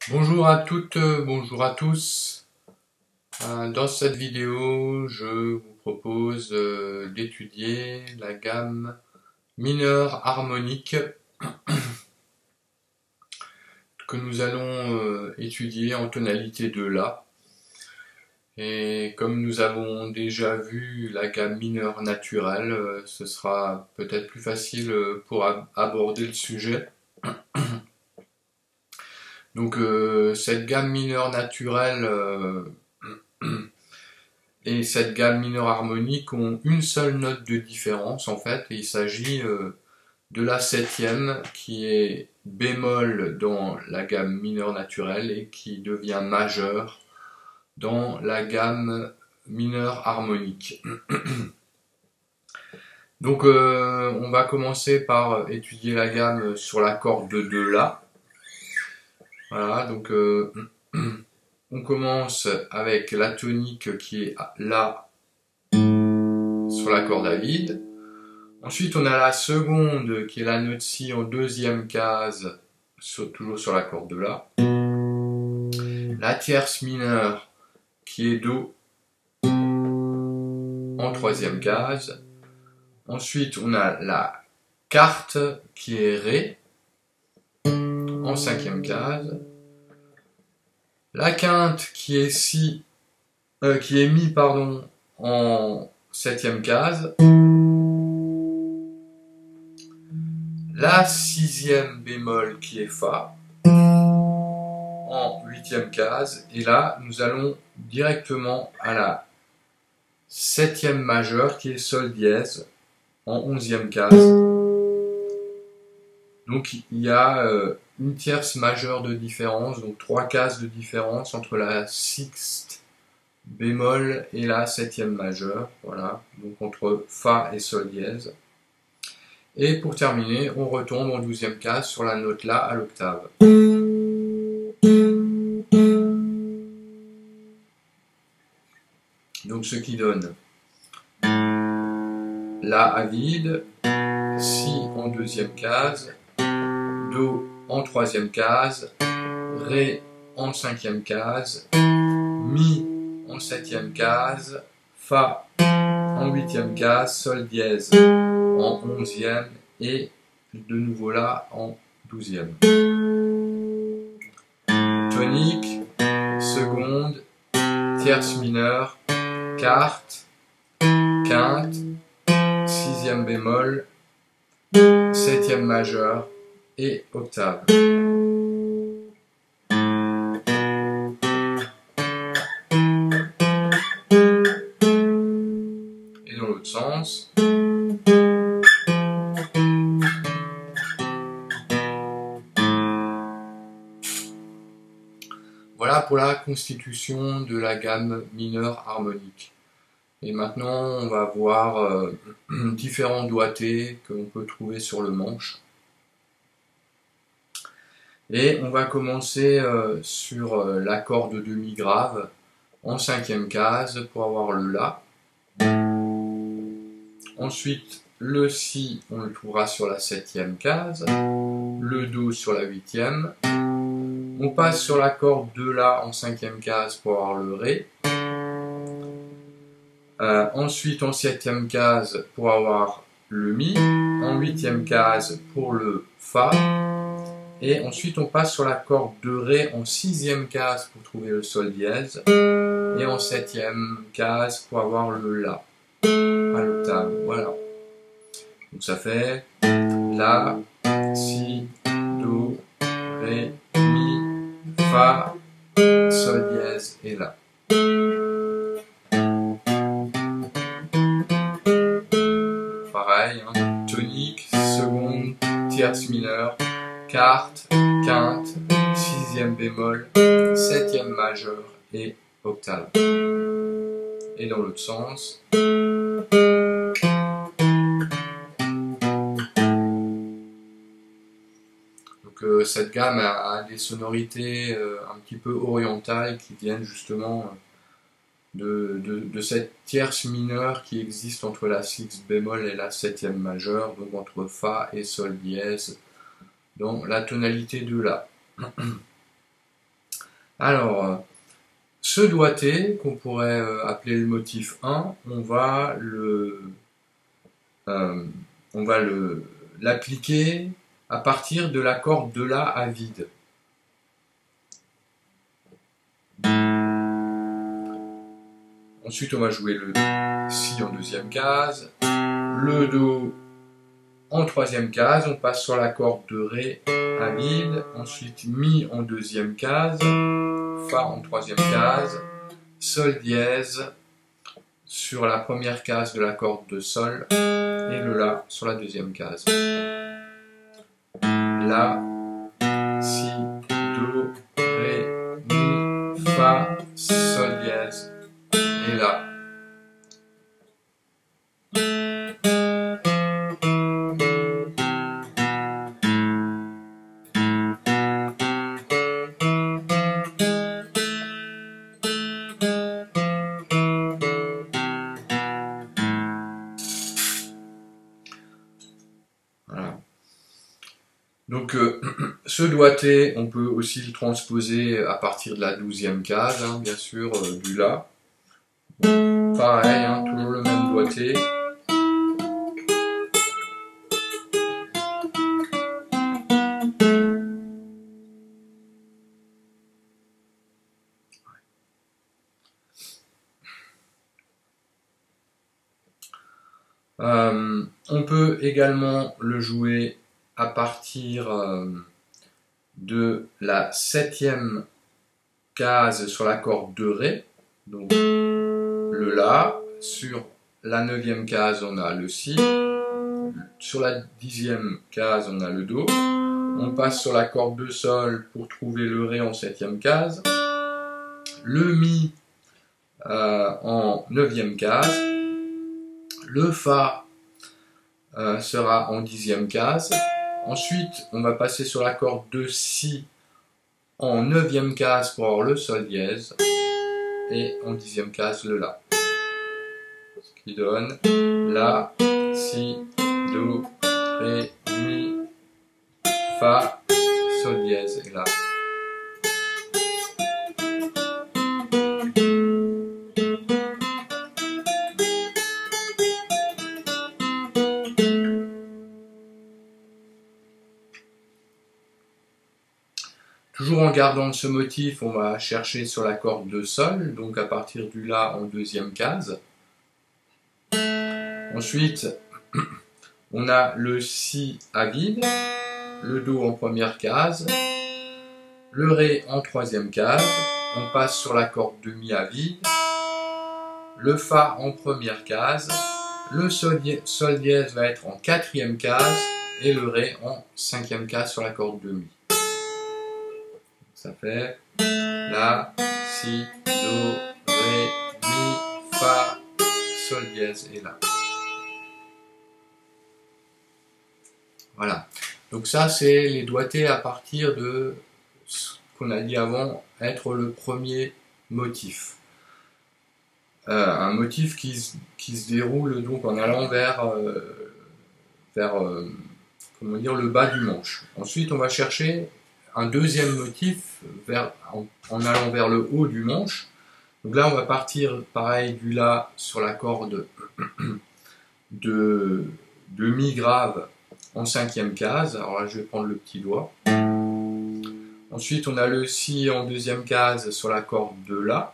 Bonjour à toutes, bonjour à tous. Dans cette vidéo, je vous propose d'étudier la gamme mineure harmonique que nous allons étudier en tonalité de La. Et comme nous avons déjà vu la gamme mineure naturelle, ce sera peut-être plus facile pour aborder le sujet. Donc cette gamme mineure naturelle et cette gamme mineure harmonique ont une seule note de différence en fait, et il s'agit de la septième qui est bémol dans la gamme mineure naturelle et qui devient majeure dans la gamme mineure harmonique. Donc on va commencer par étudier la gamme sur la corde de La. Voilà, donc on commence avec la tonique qui est La sur la corde à vide. Ensuite, on a la seconde qui est la note Si en deuxième case, toujours sur la corde de La. La tierce mineure qui est Do en troisième case. Ensuite, on a la quarte qui est Ré en cinquième case. La quinte qui est Mi en septième case. La sixième bémol qui est Fa en huitième case, et là nous allons directement à la septième majeure qui est Sol dièse en onzième case. Donc il y a une tierce majeure de différence, donc trois cases de différence entre la sixte bémol et la septième majeure, voilà, donc entre Fa et Sol dièse. Et pour terminer, on retombe en douzième case sur la note La à l'octave. Donc ce qui donne La à vide, Si en deuxième case, Do en troisième case, Ré en cinquième case, Mi en septième case, Fa en huitième case, Sol dièse en onzième et de nouveau La en douzième. Tonique, seconde, tierce mineure, quarte, quinte, sixième bémol, septième majeure et octave. Et dans l'autre sens. Voilà pour la constitution de la gamme mineure harmonique. Et maintenant, on va voir différents doigtés que l'on peut trouver sur le manche. Et on va commencer sur la corde demi-grave en cinquième case pour avoir le La. Ensuite, le Si, on le trouvera sur la septième case. Le Do sur la huitième. On passe sur la corde de La en cinquième case pour avoir le Ré. Ensuite en septième case pour avoir le Mi. En huitième case pour le Fa. Et ensuite on passe sur la corde de Ré en sixième case pour trouver le Sol dièse. Et en septième case pour avoir le La à l'octave. Voilà. Donc ça fait La, Si, Do, Ré, Mi, Fa, Sol dièse et La. Pareil, hein, tonique, seconde, tierce mineure, quarte, quinte, sixième bémol, septième majeure et octave. Et dans l'autre sens. Donc cette gamme a des sonorités un petit peu orientales qui viennent justement de cette tierce mineure qui existe entre la sixte bémol et la septième majeure, donc entre Fa et Sol dièse, dans la tonalité de La. Ce doigté, qu'on pourrait appeler le motif 1, on va l'appliquer à partir de la corde de La à vide. Ensuite, on va jouer le Si en deuxième case, le Do en troisième case, on passe sur la corde de Ré à vide, ensuite Mi en deuxième case, Fa en troisième case, Sol dièse sur la première case de la corde de Sol et le La sur la deuxième case. La, Si, Do, Ré, Mi, Fa, Sol dièse et La. Voilà. Donc ce doigté, on peut aussi le transposer à partir de la 12e case, hein, bien sûr, du La. Pareil, hein, toujours le même doigté. On peut également le jouer à partir de la 7e case sur la corde de Ré, donc le La, sur la 9e case on a le Si, sur la 10e case on a le Do, on passe sur la corde de Sol pour trouver le Ré en 7e case, le Mi en 9e case, le Fa sera en 10e case. Ensuite, on va passer sur la corde de Si en 9e case pour avoir le Sol dièse et en 10e case le La. Ce qui donne La, Si, Do, Ré, Mi, Fa, Sol dièse et La. Toujours en gardant ce motif, on va chercher sur la corde de Sol, donc à partir du La en 2e case. Ensuite, on a le Si à vide, le Do en première case, le Ré en 3e case, on passe sur la corde de Mi à vide, le Fa en première case, le Sol dièse va être en 4e case et le Ré en 5e case sur la corde de Mi. Ça fait La, Si, Do, Ré, Mi, Fa, Sol dièse et La. Voilà. Donc ça, c'est les doigtés à partir de ce qu'on a dit avant être le premier motif. Un motif qui se déroule donc en allant vers comment dire, le bas du manche. Ensuite, on va chercher un deuxième motif en allant vers le haut du manche. Donc là, on va partir pareil du La sur la corde de Mi grave en 5e case. Alors là, je vais prendre le petit doigt. Ensuite, on a le Si en 2e case sur la corde de La.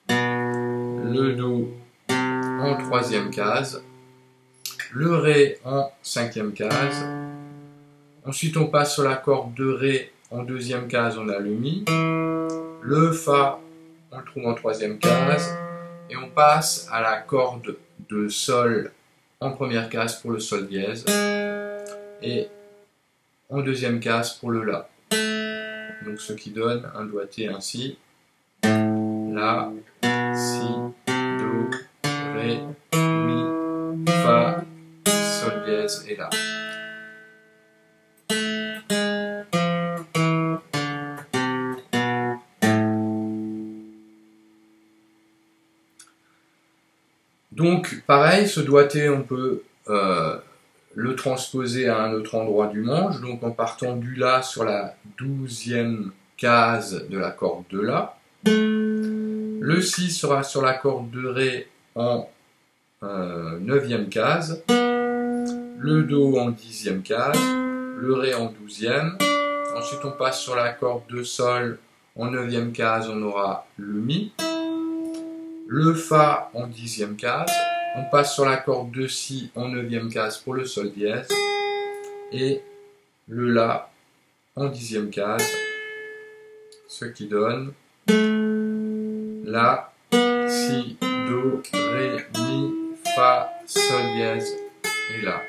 Le Do en 3e case. Le Ré en 5e case. Ensuite, on passe sur la corde de Ré. En 2e case, on a le Mi. Le Fa, on le trouve en 3e case. Et on passe à la corde de Sol en première case pour le Sol dièse. Et en 2e case pour le La. Donc ce qui donne un doigté ainsi. La, Si, Do, Ré, Mi, Fa, Sol dièse et La. Donc pareil, ce doigté on peut le transposer à un autre endroit du manche, donc en partant du La sur la 12e case de la corde de La. Le Si sera sur la corde de Ré en 9e case. Le Do en 10e case. Le Ré en 12e. Ensuite, on passe sur la corde de Sol. En 9e case, on aura le Mi. Le Fa en 10e case. On passe sur la corde de Si en 9e case pour le Sol dièse. Et le La en 10e case. Ce qui donne La, Si, Do, Ré, Mi, Fa, Sol dièse et La.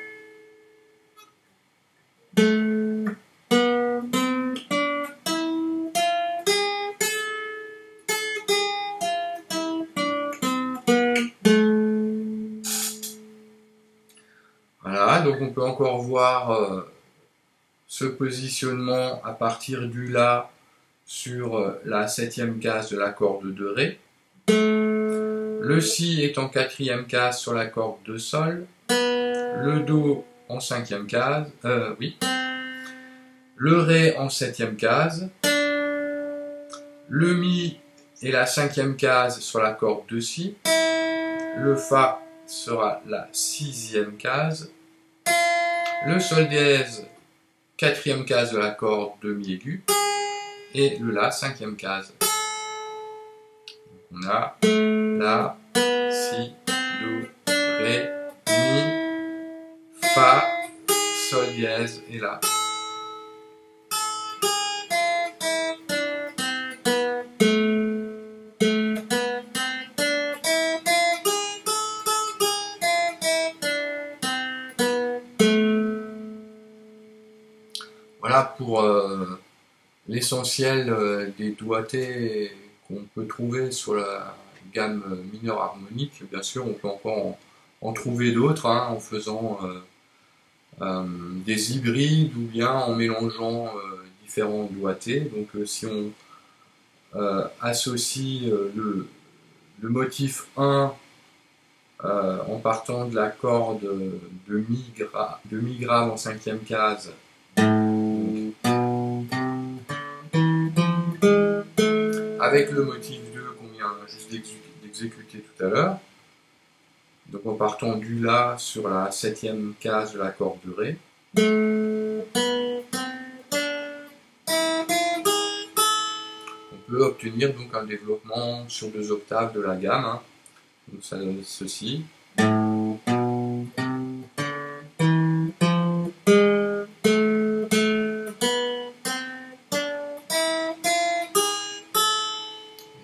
Voilà, donc on peut encore voir ce positionnement à partir du La sur la 7e case de la corde de Ré. Le Si est en 4e case sur la corde de Sol. Le Do en 5e case. Le Ré en 7e case. Le Mi est la 5e case sur la corde de Si. Le Fa sera la 6e case. Le Sol dièse, 4e case de la corde de Mi aigu. Et le La, 5e case. On a La, Si, Do, Ré, Mi, Fa, Sol dièse et La. Voilà pour l'essentiel des doigtés qu'on peut trouver sur la gamme mineure harmonique. Bien sûr, on peut encore en trouver d'autres en faisant des hybrides ou bien en mélangeant différents doigtés. Donc si on associe le motif 1 en partant de la corde de mi grave en 5e case, avec le motif 2 qu'on vient juste d'exécuter tout à l'heure. Donc en partant du La sur la 7e case de la corde de Ré. On peut obtenir donc un développement sur 2 octaves de la gamme. Donc ça donne ceci.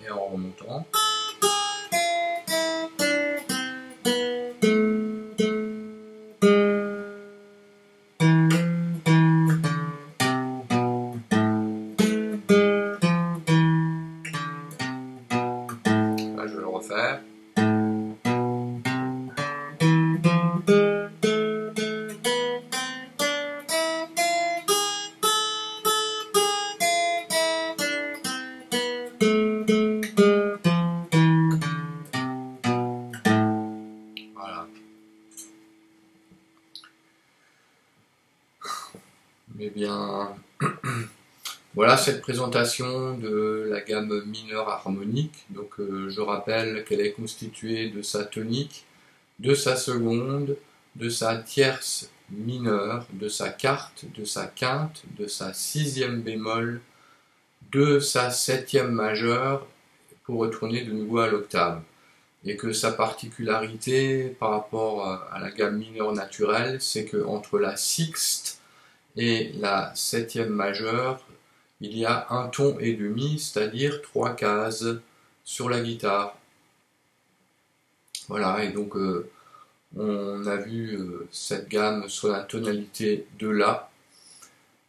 Et en remontant. Là, je vais le refaire. Voilà. Eh bien, voilà cette présentation de la gamme mineure harmonique. Donc je rappelle qu'elle est constituée de sa tonique, de sa seconde, de sa tierce mineure, de sa quarte, de sa quinte, de sa 6e bémol, de sa 7e majeure, pour retourner de nouveau à l'octave. Et que sa particularité par rapport à la gamme mineure naturelle, c'est qu'entre la sixte et la 7e majeure, il y a un ton et demi, c'est-à-dire 3 cases sur la guitare. Voilà, et donc on a vu cette gamme sur la tonalité de La,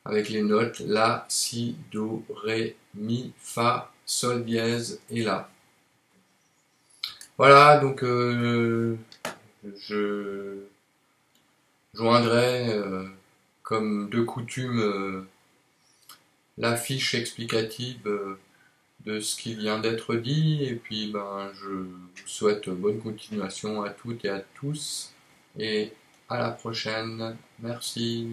avec les notes La, Si, Do, Ré, Mi, Fa, Sol dièse et La. Voilà, donc je joindrai comme de coutume la fiche explicative de ce qui vient d'être dit, et puis je vous souhaite bonne continuation à toutes et à tous, et à la prochaine. Merci.